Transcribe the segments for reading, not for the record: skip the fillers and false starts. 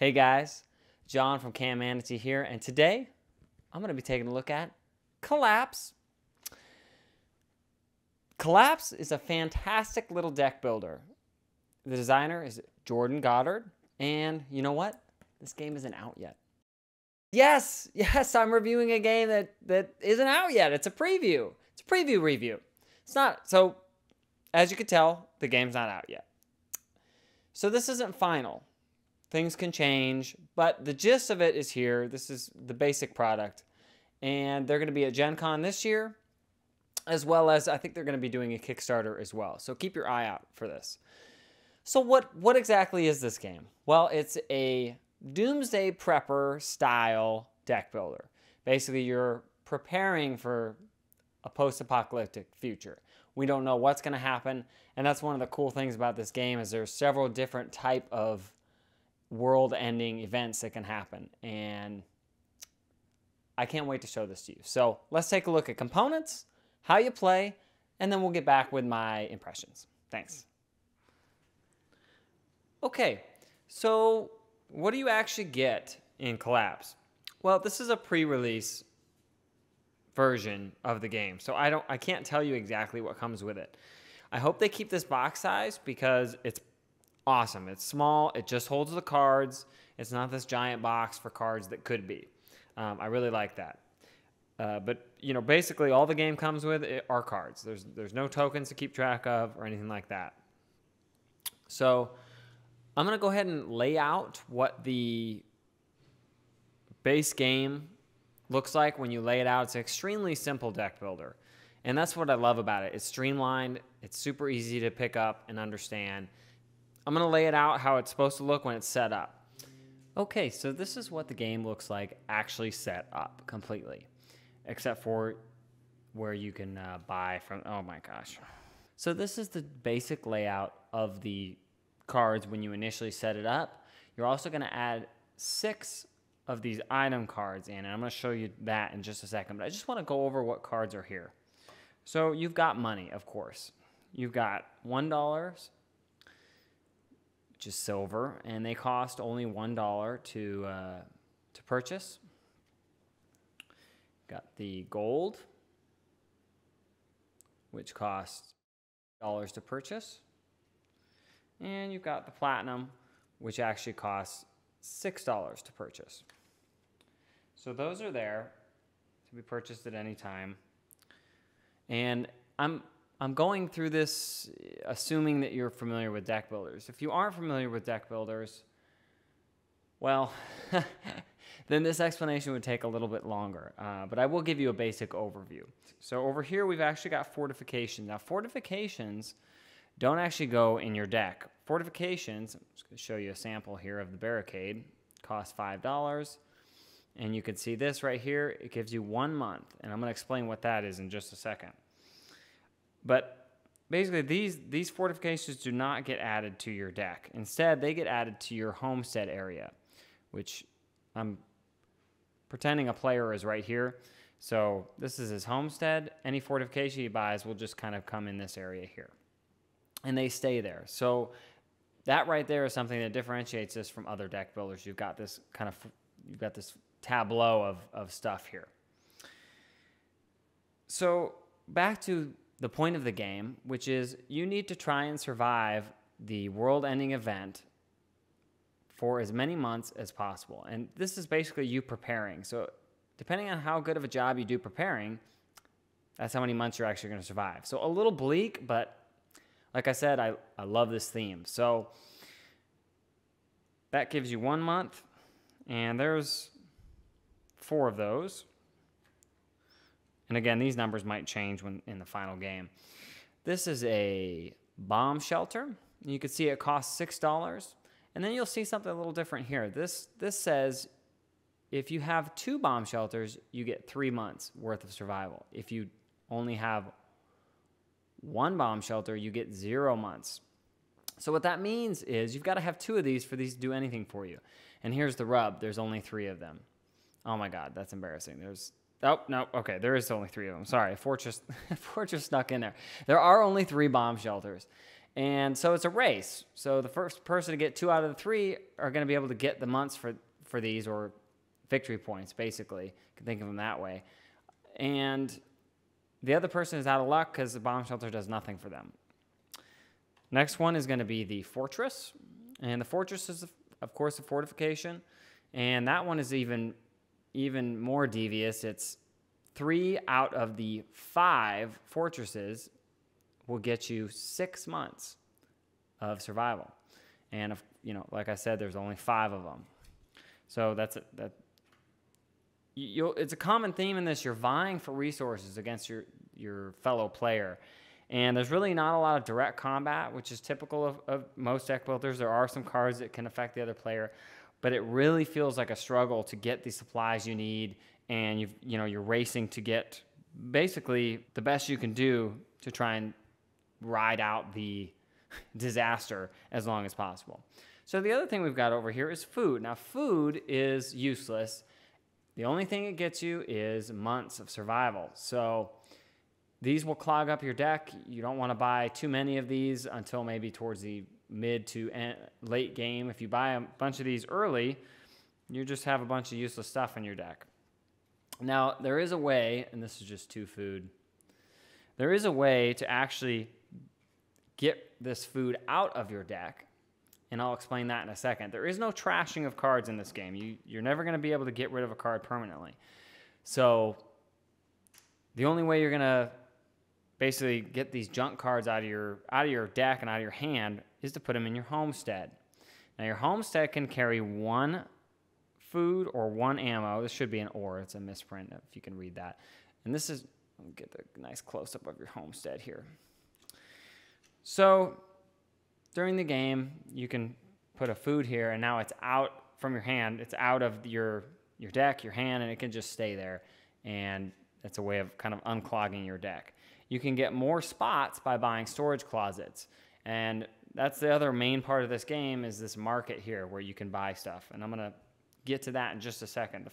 Hey guys, John from Cam Manatee here, and today I'm going to be taking a look at Collapse. Collapse is a fantastic little deck builder. The designer is Jordan Goddard, and you know what? This game isn't out yet. Yes, I'm reviewing a game that isn't out yet. It's a preview. It's a preview review. It's not, so as you can tell, the game's not out yet. So this isn't final. Things can change, but the gist of it is here. This is the basic product. And they're going to be at Gen Con this year, as well as I think they're going to be doing a Kickstarter as well. So keep your eye out for this. So what exactly is this game? Well, it's a Doomsday Prepper style deck builder. Basically, you're preparing for a post-apocalyptic future. We don't know what's going to happen, and that's one of the cool things about this game is there's several different type of world-ending events that can happen, and I can't wait to show this to you. So let's take a look at components, how you play, and then we'll get back with my impressions. Thanks. Okay, so what do you actually get in Collapse? Well, this is a pre-release version of the game, so I can't tell you exactly what comes with it. I hope they keep this box size because it's awesome. It's small. It just holds the cards. It's not this giant box for cards that could be. I really like that. But you know, basically, all the game comes with are cards. There's no tokens to keep track of or anything like that. So I'm gonna go ahead and lay out what the base game looks like when you lay it out. It's an extremely simple deck builder, and that's what I love about it. It's streamlined. It's super easy to pick up and understand. I'm going to lay it out how it's supposed to look when it's set up. Okay, so this is what the game looks like actually set up completely, except for where you can buy from. Oh my gosh. So this is the basic layout of the cards when you initially set it up. You're also going to add 6 of these item cards in, and I'm going to show you that in just a second, but I just want to go over what cards are here. So you've got money, of course. You've got $1, which is silver, and they cost only $1 to purchase. Got the gold, which costs $1 to purchase. And you've got the platinum, which actually costs $6 to purchase. So those are there to be purchased at any time. And I'm going through this assuming that you're familiar with deck builders. If you aren't familiar with deck builders, well, then this explanation would take a little bit longer. But I will give you a basic overview. So over here, we've actually got fortifications. Now, fortifications don't actually go in your deck. Fortifications, I'm just going to show you a sample here of the barricade, cost $5. And you can see this right here. It gives you 1 month. And I'm going to explain what that is in just a second. But basically, these fortifications do not get added to your deck. Instead, they get added to your homestead area, which I'm pretending a player is right here. So this is his homestead. Any fortification he buys will just kind of come in this area here. And they stay there. So that right there is something that differentiates this from other deck builders. You've got this tableau of stuff here. So back to the point of the game, which is you need to try and survive the world-ending event for as many months as possible. And this is basically you preparing. So depending on how good of a job you do preparing, that's how many months you're actually going to survive. So a little bleak, but like I said, I love this theme. So that gives you 1 month, and there's 4 of those. And again, these numbers might change when in the final game. This is a bomb shelter. You can see it costs $6. And then you'll see something a little different here. This says if you have 2 bomb shelters, you get 3 months worth of survival. If you only have 1 bomb shelter, you get 0 months. So what that means is you've got to have 2 of these for these to do anything for you. And here's the rub. There's only 3 of them. Oh my God, that's embarrassing. Oh, no, okay, there is only 3 of them. Sorry, Fortress snuck in there. There are only 3 bomb shelters. And so it's a race. So the first person to get 2 out of the 3 are going to be able to get the months for these, or victory points, basically. You can think of them that way. And the other person is out of luck because the bomb shelter does nothing for them. Next one is going to be the fortress. And the fortress is, of course, a fortification. And that one is even more devious. It's 3 out of the 5 fortresses will get you 6 months of survival. And, like I said, there's only 5 of them. So it's a common theme in this. You're vying for resources against your fellow player. And there's really not a lot of direct combat, which is typical of most deck builders. There are some cards that can affect the other player, but it really feels like a struggle to get the supplies you need, and you're racing to get basically the best you can do to try and ride out the disaster as long as possible. So the other thing we've got over here is food. Now, food is useless. The only thing it gets you is months of survival. So these will clog up your deck. You don't want to buy too many of these until maybe towards the mid to late game. If you buy a bunch of these early, you just have a bunch of useless stuff in your deck. Now, there is a way, and this is just 2 food. There is a way to actually get this food out of your deck, and I'll explain that in a second. There is no trashing of cards in this game. You're never going to be able to get rid of a card permanently. So the only way you're going to basically get these junk cards out of your deck and out of your hand is to put them in your homestead. Now, your homestead can carry 1 food or 1 ammo. This should be an or. It's a misprint if you can read that. And this is, let me get the nice close-up of your homestead here. So during the game, you can put a food here, and now it's out from your hand. It's out of your deck, your hand, and it can just stay there. And that's a way of kind of unclogging your deck. You can get more spots by buying storage closets. And that's the other main part of this game, is this market here where you can buy stuff. And I'm going to get to that in just a second. The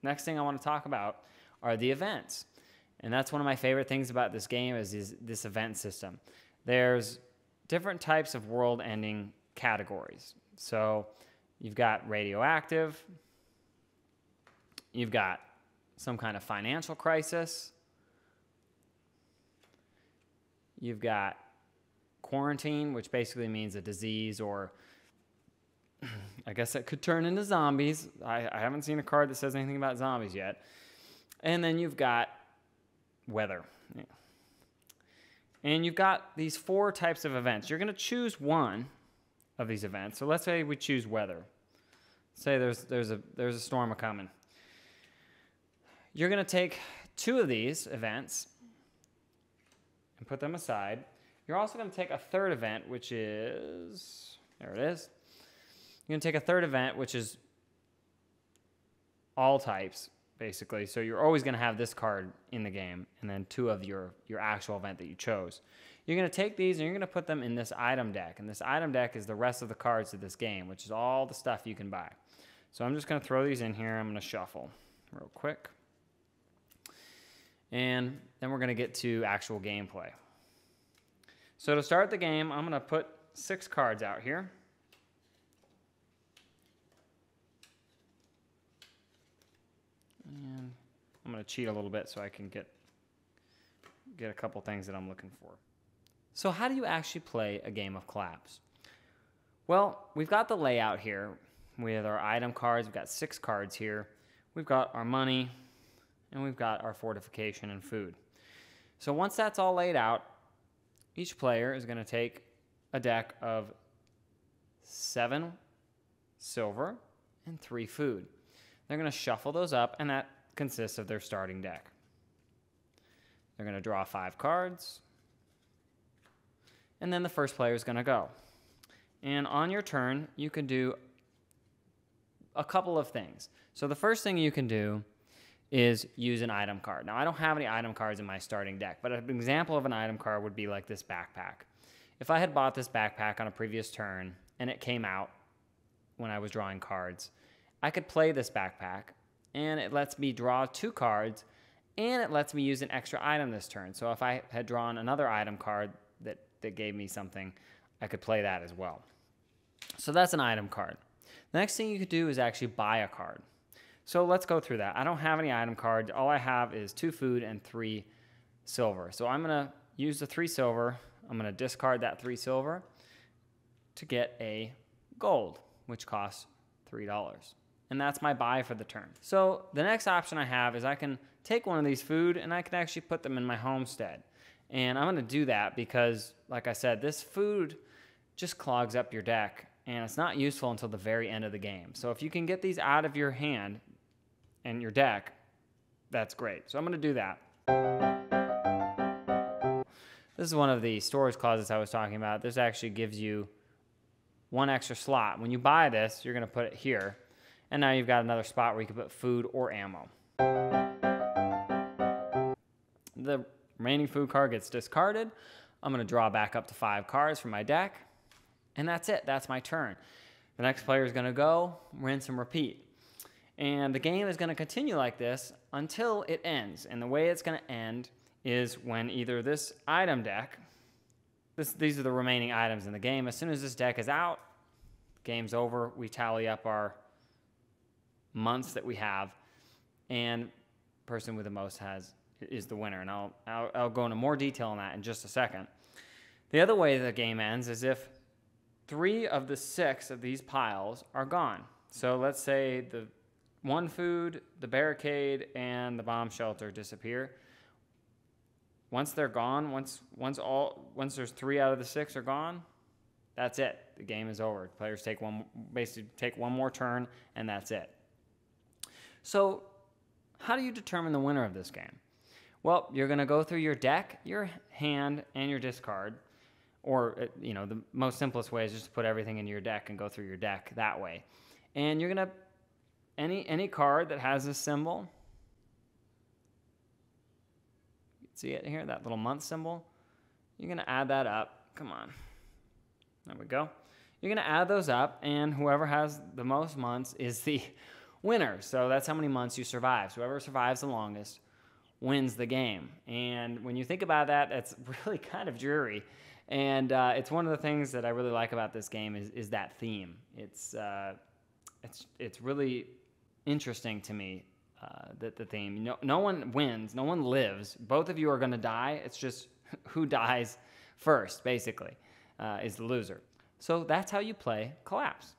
next thing I want to talk about are the events. And that's one of my favorite things about this game is this event system. There's different types of world-ending categories. So you've got radioactive. You've got some kind of financial crisis. You've got quarantine, which basically means a disease, or I guess it could turn into zombies. I haven't seen a card that says anything about zombies yet. And then you've got weather. And you've got these 4 types of events. You're going to choose one of these events. So let's say we choose weather. Say there's a storm a-coming. You're going to take 2 of these events and put them aside. You're also going to take a 3rd event, which is, there it is. You're going to take a 3rd event, which is all types, basically. So you're always going to have this card in the game, and then 2 of your actual event that you chose. You're going to take these and you're going to put them in this item deck. And this item deck is the rest of the cards of this game, which is all the stuff you can buy. So I'm just going to throw these in here. I'm going to shuffle real quick. And then we're going to get to actual gameplay. So to start the game, I'm going to put 6 cards out here. And I'm going to cheat a little bit so I can get a couple things that I'm looking for. So how do you actually play a game of collapse? Well, we've got the layout here with our item cards. We've got 6 cards here. We've got our money, and we've got our fortification and food. So once that's all laid out, each player is going to take a deck of 7 silver and 3 food. They're going to shuffle those up, and that consists of their starting deck. They're going to draw 5 cards, and then the first player is going to go. And on your turn, you can do a couple of things. So the first thing you can do is use an item card. Now, I don't have any item cards in my starting deck, but an example of an item card would be like this backpack. If I had bought this backpack on a previous turn, and it came out when I was drawing cards, I could play this backpack, and it lets me draw 2 cards, and it lets me use an extra item this turn. So if I had drawn another item card that gave me something, I could play that as well. So that's an item card. The next thing you could do is actually buy a card. So let's go through that. I don't have any item cards. All I have is 2 food and 3 silver. So I'm going to use the 3 silver. I'm going to discard that 3 silver to get a gold, which costs $3. And that's my buy for the turn. So the next option I have is I can take one of these food and I can actually put them in my homestead. And I'm going to do that because, like I said, this food just clogs up your deck and it's not useful until the very end of the game. So if you can get these out of your hand and your deck, that's great. So I'm going to do that. This is one of the storage closets I was talking about. This actually gives you 1 extra slot. When you buy this, you're going to put it here. And now you've got another spot where you can put food or ammo. The remaining food card gets discarded. I'm going to draw back up to 5 cards from my deck. And that's it. That's my turn. The next player is going to go, rinse and repeat. And the game is going to continue like this until it ends. And the way it's going to end is when either this item deck, these are the remaining items in the game. As soon as this deck is out, game's over. We tally up our months that we have, and person with the most is the winner. And I'll go into more detail on that in just a second. The other way the game ends is if 3 of the 6 of these piles are gone. So let's say the 1 food, the barricade, and the bomb shelter disappear. Once they're gone, once there's 3 out of the 6 are gone, that's it. The game is over. Players basically take one more turn, and that's it. So how do you determine the winner of this game? Well, you're going to go through your deck, your hand, and your discard. Or, the most simplest way is just to put everything in your deck and go through your deck that way. And you're going to, any card that has this symbol, see it here, that little month symbol? You're going to add that up. Come on. There we go. You're going to add those up, and whoever has the most months is the winner. So that's how many months you survive. So whoever survives the longest wins the game. And when you think about that, that's really kind of dreary. And it's one of the things that I really like about this game is that theme. It's really interesting to me. The theme. No one wins. No one lives. Both of you are going to die. It's just who dies first, basically, is the loser. So that's how you play Collapse.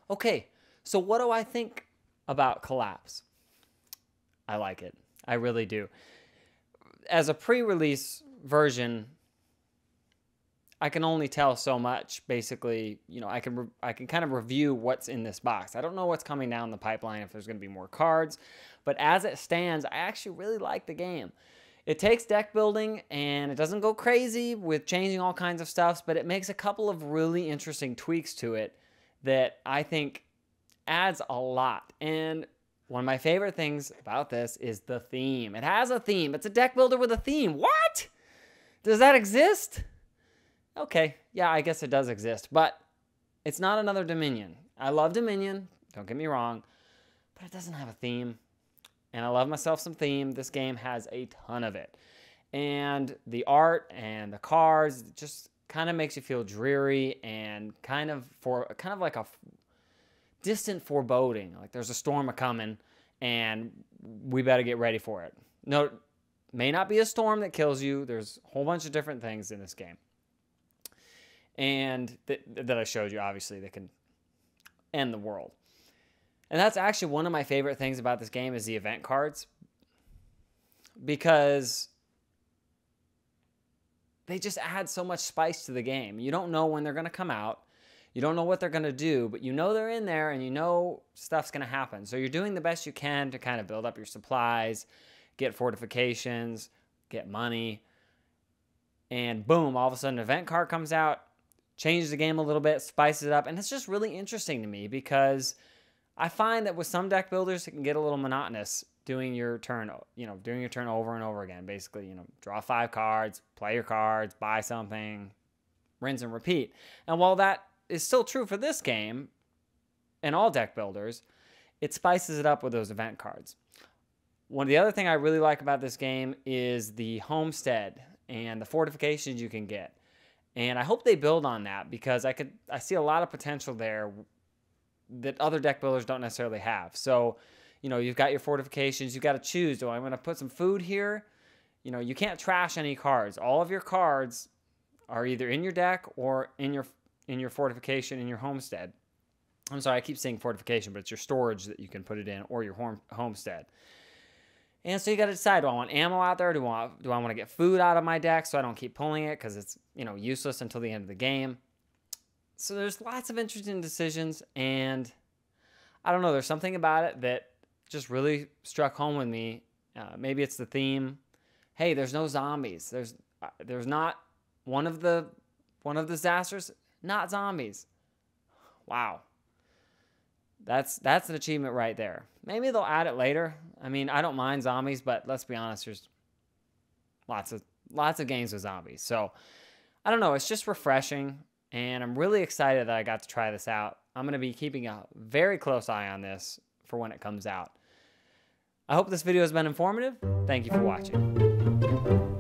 Okay, so what do I think about Collapse? I like it. I really do. As a pre-release version, I can only tell so much. Basically, I can kind of review what's in this box. I don't know what's coming down the pipeline, if there's going to be more cards, but as it stands, I actually really like the game. It takes deck building, and it doesn't go crazy with changing all kinds of stuff, but it makes a couple of really interesting tweaks to it that I think adds a lot. And one of my favorite things about this is the theme. It has a theme. It's a deck builder with a theme. What? Does that exist? Okay, yeah, I guess it does exist, but it's not another Dominion. I love Dominion, don't get me wrong, but it doesn't have a theme. And I love myself some theme. This game has a ton of it. And the art and the cards just kind of makes you feel dreary and kind of like a distant foreboding. Like there's a storm a-coming and we better get ready for it. No, may not be a storm that kills you. There's a whole bunch of different things in this game. And that I showed you, obviously, that can end the world. And that's actually one of my favorite things about this game is the event cards, because they just add so much spice to the game. You don't know when they're going to come out. You don't know what they're going to do, but you know they're in there and you know stuff's going to happen. So you're doing the best you can to kind of build up your supplies, get fortifications, get money, and boom, all of a sudden an event card comes out, changes the game a little bit, spices it up, and it's just really interesting to me because I find that with some deck builders, it can get a little monotonous doing your turn, doing your turn over and over again. Basically, draw 5 cards, play your cards, buy something, rinse and repeat. And while that is still true for this game and all deck builders, it spices it up with those event cards. The other thing I really like about this game is the homestead and the fortifications you can get. And I hope they build on that, because I see a lot of potential there that other deck builders don't necessarily have. So, you know, you've got your fortifications. You've got to choose. Do I want to put some food here? You know, you can't trash any cards. All of your cards are either in your deck or in your fortification, in your homestead. I'm sorry, I keep saying fortification, but it's your storage that you can put it in, or your homestead. And so you got to decide, do I want ammo out there? Do I want to get food out of my deck so I don't keep pulling it, because it's, you know, useless until the end of the game. So there's lots of interesting decisions, and I don't know, there's something about it that just really struck home with me. Maybe it's the theme. Hey, there's no zombies. There's not one of the disasters, not zombies. Wow. That's an achievement right there. Maybe they'll add it later. I mean, I don't mind zombies, but let's be honest, there's lots of games with zombies. So I don't know, it's just refreshing, and I'm really excited that I got to try this out. I'm going to be keeping a very close eye on this for when it comes out. I hope this video has been informative. Thank you for watching.